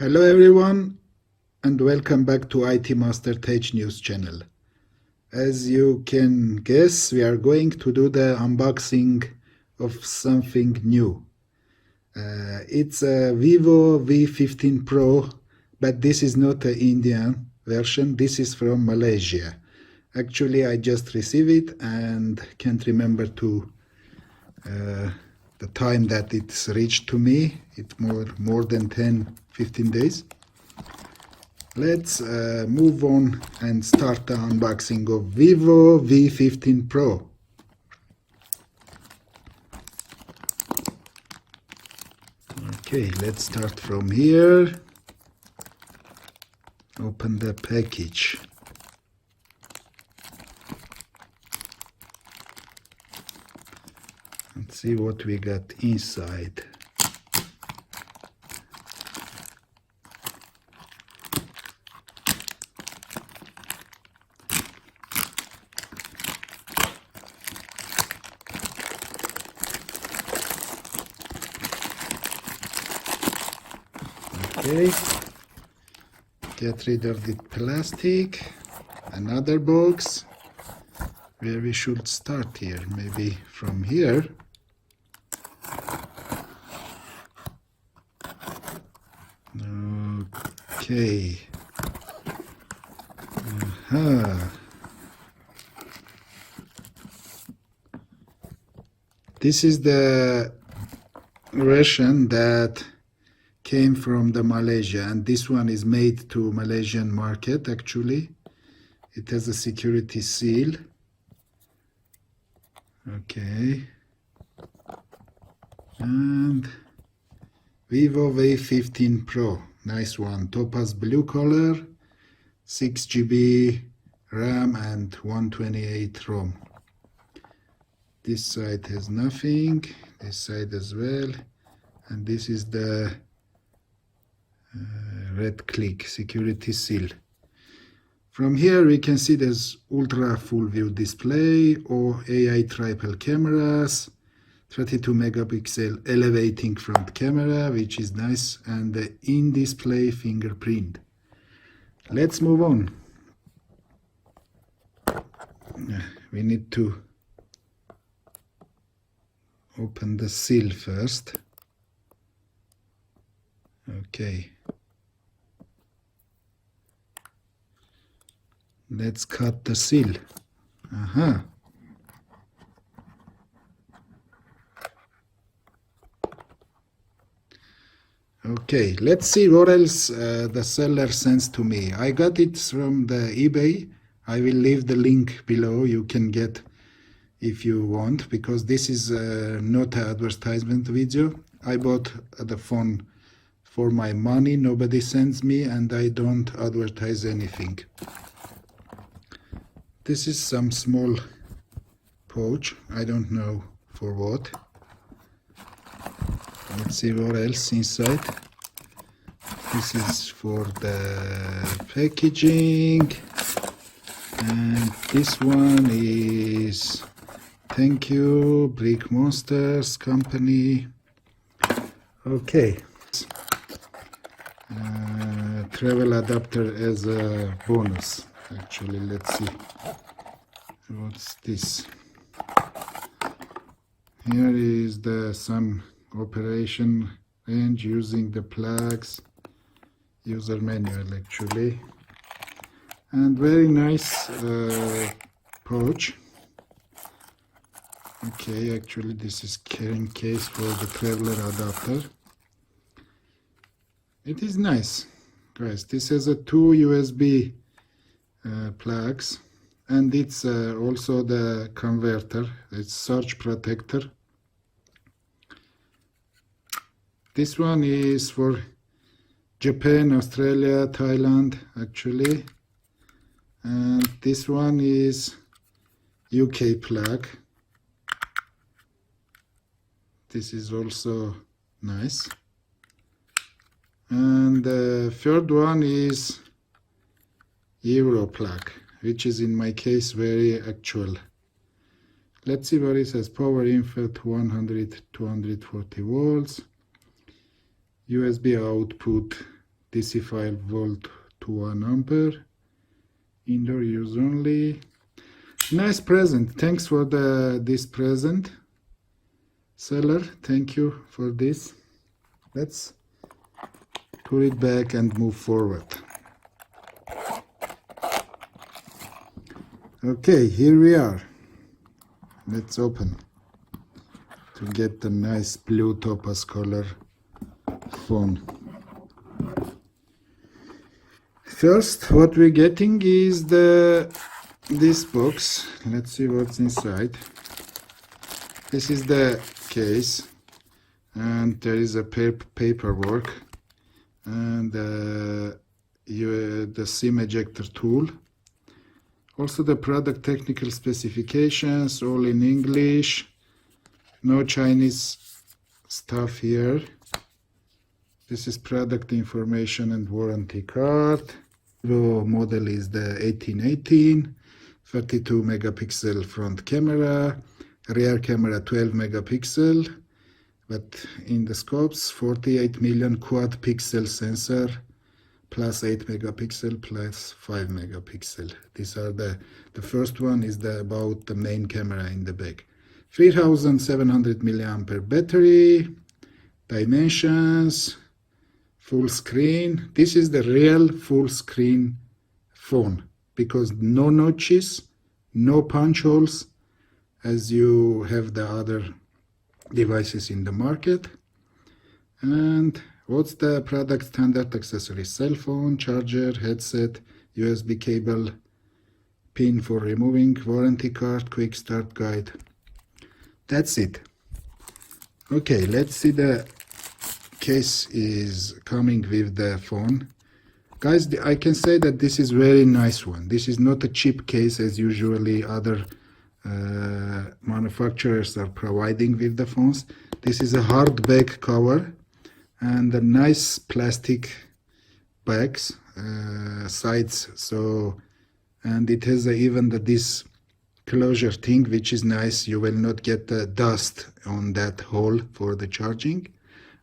Hello everyone and welcome back to ITMASTER-TECHNEWS channel. As you can guess, we are going to do the unboxing of something new. It's a Vivo V15 Pro, but this is not the Indian version, this is from Malaysia. Actually, I just received it and can't remember the time that it's reached to me. It's more than 10-15 days. Let's move on and start the unboxing of Vivo V15 Pro. Okay, let's start from here. Open the package. Let's see what we got inside. Okay, get rid of the plastic. Another box. Where we should start here? Maybe from here. Okay. This is the version that came from the Malaysia, and this one is made to Malaysian market. Actually, it has a security seal. Okay, and Vivo V15 Pro, nice one, Topaz blue color, 6 GB RAM and 128 ROM. This side has nothing, this side as well, and this is the red click security seal. From here we can see there's ultra full view display or AI triple cameras, 32 megapixel elevating front camera, which is nice, and the in-display fingerprint. Let's move on. We need to open the seal first. Okay. Let's cut the seal. Okay, let's see what else the seller sends to me. I got it from the eBay. I will leave the link below. You can get if you want, because this is not an advertisement video. I bought the phone for my money. Nobody sends me and I don't advertise anything. This is some small pouch. I don't know for what. Let's see what else inside. This is for the packaging. And this one is thank you, Brick Monsters Company. Okay. Travel adapter as a bonus. Actually, let's see. What's this? Here is the some operation range using the plugs, user manual actually, and very nice pouch. Okay, actually this is carrying case for the traveler adapter. It is nice, guys. This has a 2 USB plugs, and it's also the converter. It's surge protector. This one is for Japan, Australia, Thailand actually, and this one is UK plug. This is also nice, and the third one is Euro plug, which is in my case very actual. Let's see what it says. Power input 100 240 volts, USB output DC 5 volt to 1 ampere, indoor use only. Nice present. Thanks for this present, seller. Thank you for this. Let's put it back and move forward. Okay, here we are. Let's open to get the nice blue topaz color phone. First, what we're getting is this box. Let's see what's inside. This is the case, and there is a paperwork and the SIM ejector tool. Also the product technical specifications, all in English. No Chinese stuff here. This is product information and warranty card. Vivo model is the 1818, 32 megapixel front camera, rear camera 12 megapixel, but in the scopes 48 million quad pixel sensor, plus 8 megapixel plus 5 megapixel. These are the first one is about the main camera in the back. 3700 milliampere battery, dimensions, full screen. This is the real full screen phone because no notches, no punch holes as you have the other devices in the market. And what's the product standard accessories? Cell phone, charger, headset, USB cable, pin for removing, warranty card, quick start guide. That's it. Okay, let's see. The case is coming with the phone. Guys, I can say that this is very nice one. This is not a cheap case as usually other manufacturers are providing with the phones. This is a hard back cover and a nice plastic bags, sides. So, and it has even this closure thing, which is nice. You will not get the dust on that hole for the charging.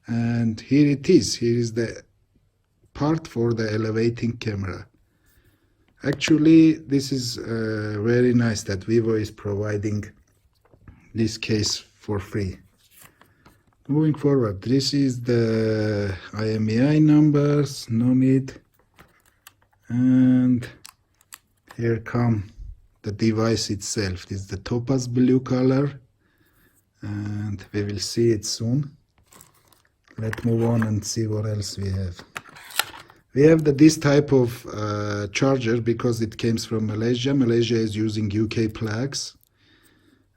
And here it is. Here is the part for the elevating camera. Actually, this is very nice that Vivo is providing this case for free. Moving forward, this is the IMEI numbers, no need. And here come the device itself. This is the Topaz blue color, and we will see it soon. Let's move on and see what else we have. We have this type of charger because it comes from Malaysia. Malaysia is using UK plugs.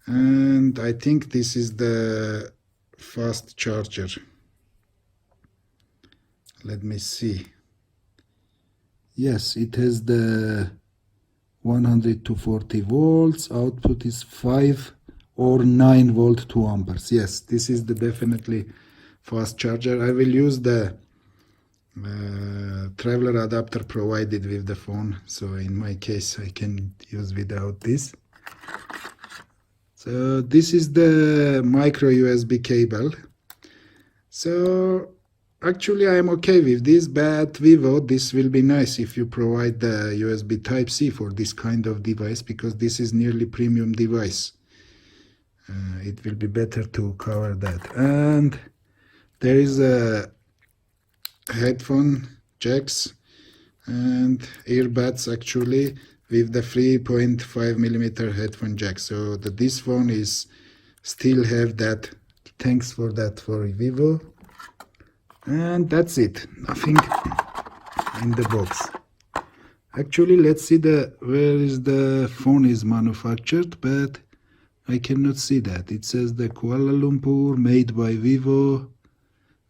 And I think this is the fast charger. Let me see. Yes, it has the 100 to 40 volts. Output is 5 or 9 volt 2 amperes. Yes, this is the definitely fast charger. I will use the traveler adapter provided with the phone, so in my case I can use without this. So this is the micro USB cable. So actually I am okay with this, but Vivo, this will be nice if you provide the USB Type-C for this kind of device, because this is nearly premium device. It will be better to cover that. And there is a headphone jacks and earbuds actually with the 3.5 millimeter headphone jack. So this phone is still have that. Thanks for that for Vivo. And that's it. Nothing in the box. Actually, let's see where is the phone is manufactured, but I cannot see that. It says the Kuala-Lumpur, made by Vivo,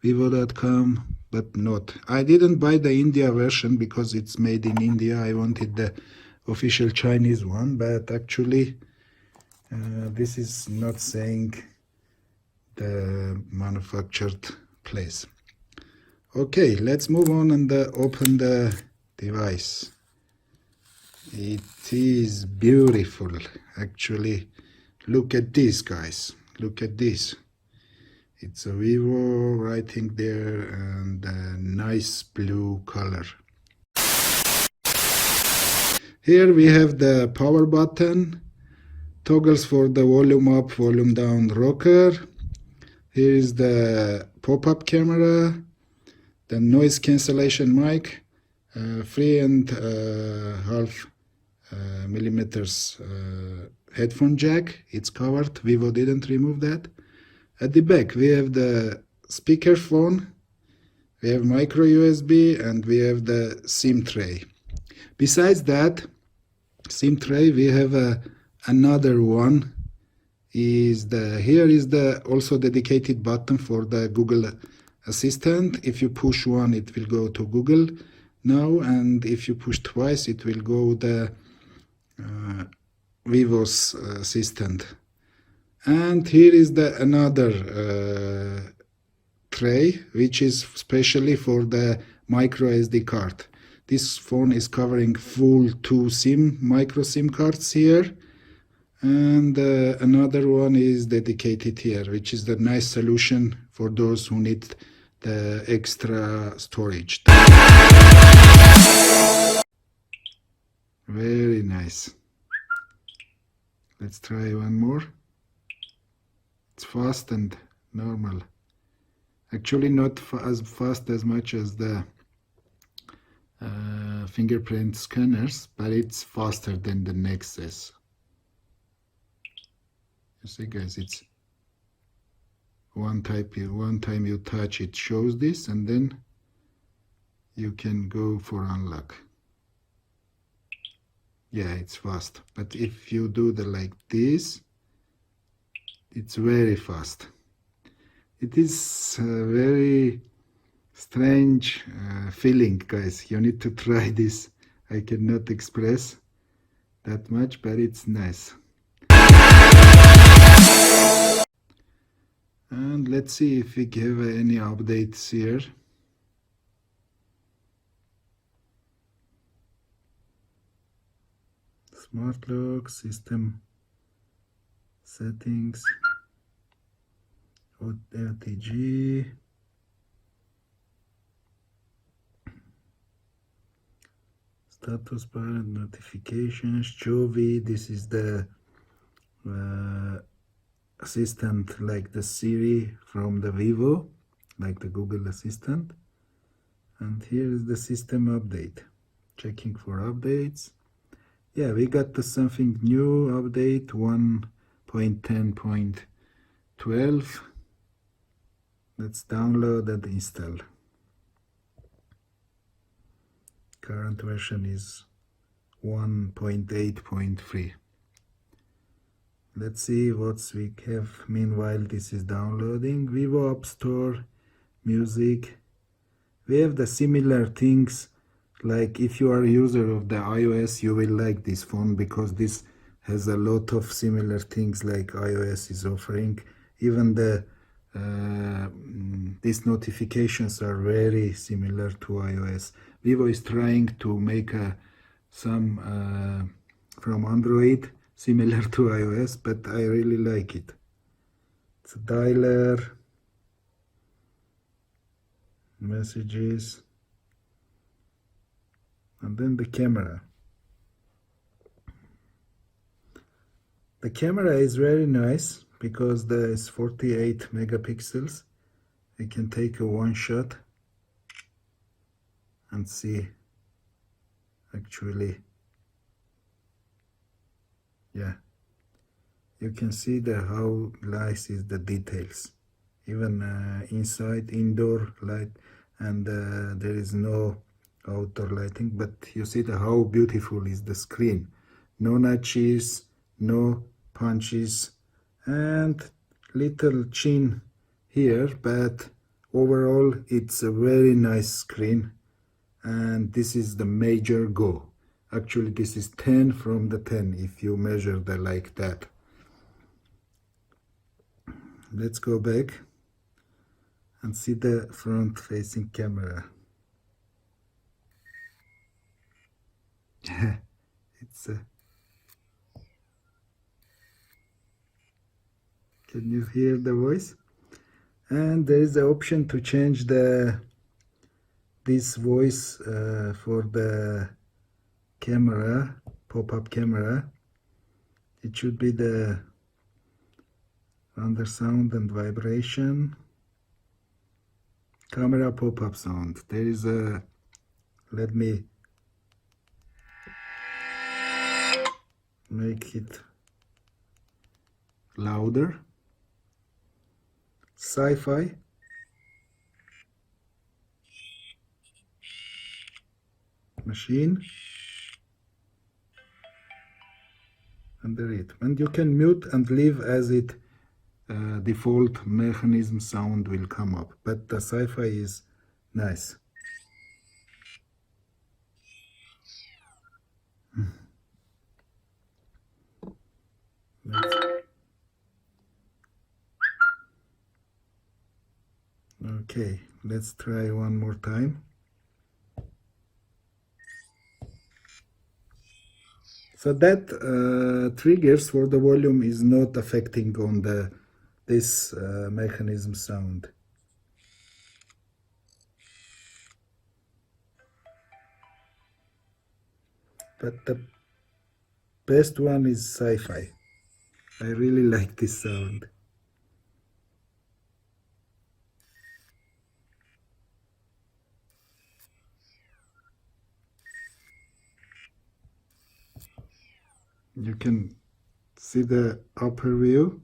vivo.com. But not. I didn't buy the India version because it's made in India. I wanted the official Chinese one, but actually this is not saying the manufactured place. Okay, let's move on and open the device. It is beautiful. Actually, look at this, guys. Look at this. It's a Vivo writing there and a nice blue color. Here we have the power button, toggles for the volume up, volume down rocker. Here is the pop-up camera, the noise cancellation mic, 3.5 millimeters headphone jack. It's covered. Vivo didn't remove that. At the back we have the speaker phone, we have micro USB, and we have the SIM tray. Besides that SIM tray, we have another one. Here is the also dedicated button for the Google Assistant. If you push one, it will go to Google now, and if you push twice, it will go the Vivo's Assistant. And here is the another tray, which is specially for the micro SD card. This phone is covering full 2 micro SIM cards here, and another one is dedicated here, which is the nice solution for those who need the extra storage. Very nice. Let's try one more. It's fast and normal. Actually not as fast as much as the fingerprint scanners, but it's faster than the Nexus. You see guys, it's one time you touch, it shows this, and then you can go for unlock. Yeah, it's fast, but if you do the like this, it's very fast. It is very strange feeling, guys. You need to try this. I cannot express that much, but it's nice. And let's see if we have any updates here. Smart lock, system settings, LTG, status bar, notifications, Jovi. This is the assistant like the Siri from the Vivo, like the Google Assistant. And here is the system update, checking for updates. Yeah, we got something new update 1.10.12. Let's download and install. Current version is 1.8.3. Let's see what we have. Meanwhile, this is downloading. Vivo App Store, music. We have the similar things. Like if you are a user of the iOS, you will like this phone because this has a lot of similar things like iOS is offering. Even the these notifications are very similar to iOS. Vivo is trying to make some from Android similar to iOS, but I really like it. It's a dialer, messages, and then the camera. The camera is very nice because there is 48 megapixels. We can take a one shot and see actually, yeah, you can see how nice is the details, even inside indoor light, and there is no outdoor lighting, but you see how beautiful is the screen. No notches, no punches, and little chin here, but overall it's a very nice screen, and this is the major go. Actually this is 10 from the 10 if you measure like that. Let's go back and see the front facing camera. It's can you hear the voice? And there is the option to change this voice for the camera, pop-up camera. It should be the under sound and vibration, camera pop-up sound. There is a, let me make it louder. Sci-fi, machine, and the rhythm. And you can mute and leave as it default mechanism sound will come up, but the sci-fi is nice. Okay, let's try one more time. So that triggers for the volume is not affecting on this mechanism sound. But the best one is sci-fi. I really like this sound. You can see the upper view.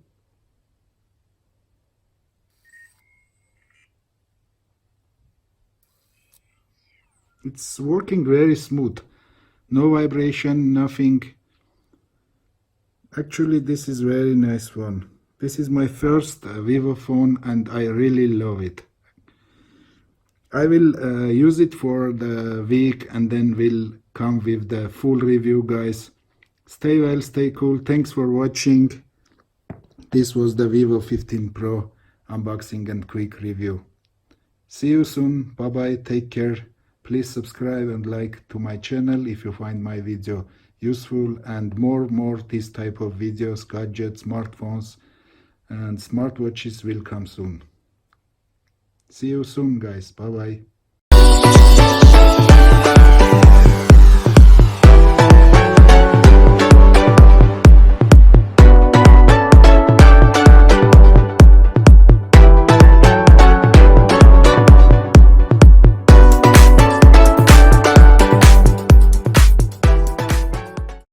It's working very smooth. No vibration, nothing. Actually, this is very nice one. This is my first Vivo phone and I really love it. I will use it for the week and then will come with the full review, guys. Stay well, stay cool. Thanks for watching. This was the Vivo 15 Pro unboxing and quick review. See you soon. Bye bye. Take care. Please subscribe and like to my channel if you find my video useful, and more this type of videos, gadgets, smartphones and smartwatches will come soon. See you soon, guys. Bye bye.